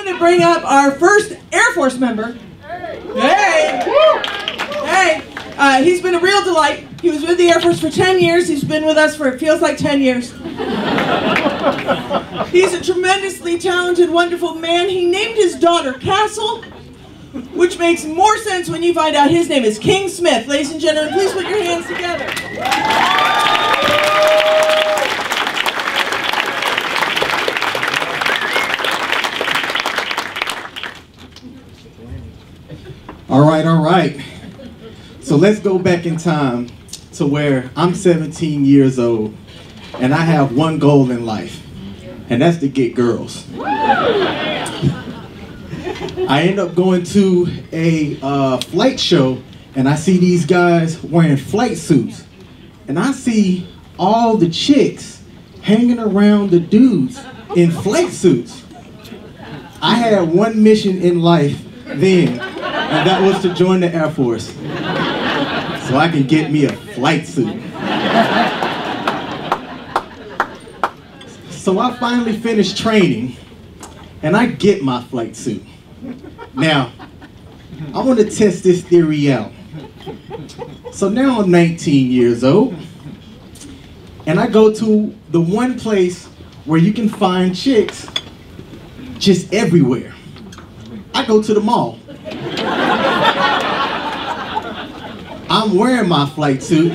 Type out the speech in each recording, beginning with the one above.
going to bring up our first Air Force member. Hey! Hey! He's been a real delight. He was with the Air Force for 10 years. He's been with us for, it feels like 10 years. He's a tremendously talented, wonderful man. He named his daughter Castle, which makes more sense when you find out his name is King Smith. Ladies and gentlemen, please put your hands together. All right. So let's go back in time to where I'm 17 years old and I have one goal in life, and that's to get girls. I end up going to a flight show and I see these guys wearing flight suits, and I see all the chicks hanging around the dudes in flight suits. I had one mission in life then, and that was to join the Air Force so I can get me a flight suit. So I finally finished training and I get my flight suit. Now, I want to test this theory out. So now I'm 19 years old and I go to the one place where you can find chicks just everywhere. I go to the mall. I'm wearing my flight suit.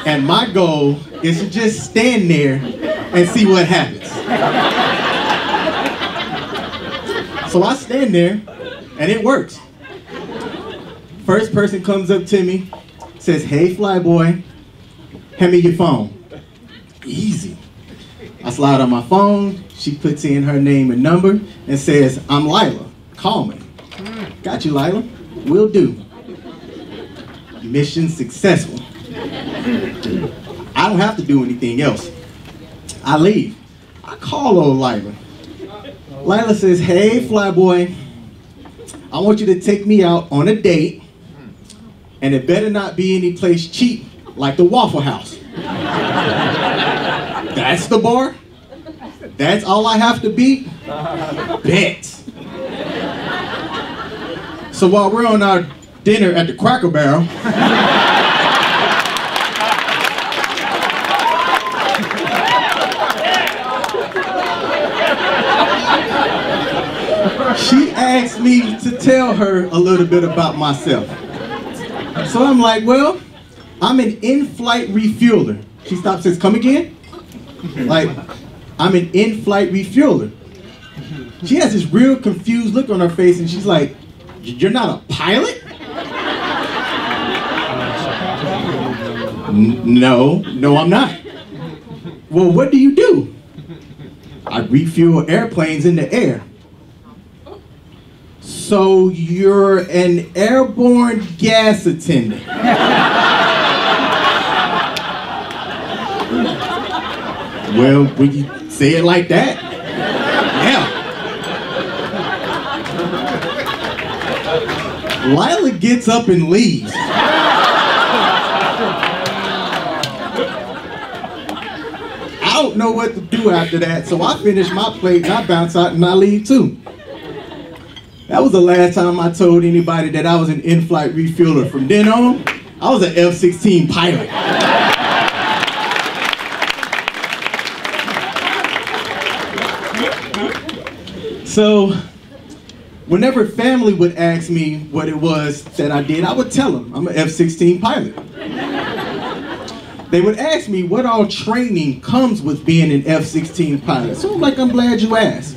And my goal is to just stand there and see what happens. So I stand there and it works. First person comes up to me, says, "Hey, flyboy, hand me your phone." Easy. I slide on my phone, she puts in her name and number and says, "I'm Lila, call me." "Got you, Lila, will do." Mission successful. I don't have to do anything else. I leave. I call old Lila. Lila says, "Hey, flyboy, I want you to take me out on a date, and it better not be any place cheap like the Waffle House." That's the bar? That's all I have to be? Bet. So while we're on our dinner at the Cracker Barrel, she asked me to tell her a little bit about myself. So I'm like, "Well, I'm an in-flight refueler." She stops and says, "Come again?" Like, "I'm an in-flight refueler." She has this real confused look on her face and she's like, "You're not a pilot?" No, I'm not." "Well, what do you do?" "I refuel airplanes in the air." "So you're an airborne gas attendant?" "Well, when you say it like that, yeah." Lila gets up and leaves. I don't know what to do after that, so I finish my plate and I bounce out and I leave too. That was the last time I told anybody that I was an in-flight refueler. From then on, I was an F-16 pilot. So, whenever family would ask me what it was that I did, I would tell them I'm an F-16 pilot. They would ask me what all training comes with being an F-16 pilot. So I'm like, I'm glad you asked.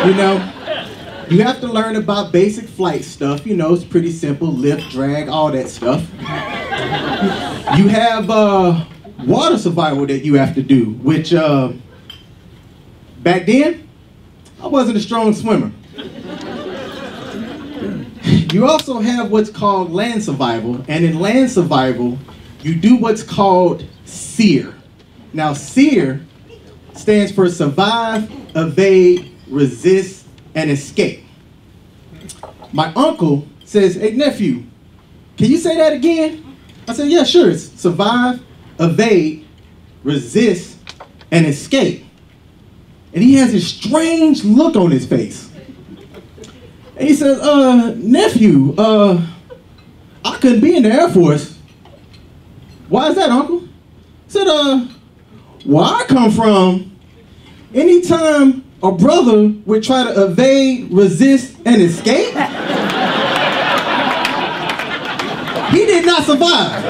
You know, you have to learn about basic flight stuff. You know, it's pretty simple, lift, drag, all that stuff. You have water survival that you have to do, which back then, I wasn't a strong swimmer. You also have what's called land survival, and in land survival, you do what's called SEER. Now, SEER stands for survive, evade, resist, and escape. My uncle says, "Hey, nephew, can you say that again?" I said, "Yeah, sure. It's survive, evade, resist, and escape. And he has this strange look on his face. And he says, nephew, I couldn't be in the Air Force. Why is that, uncle? He said, where I come from, anytime a brother would try to evade, resist, and escape, he did not survive.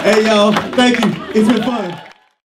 Hey, y'all, thank you. It's been fun.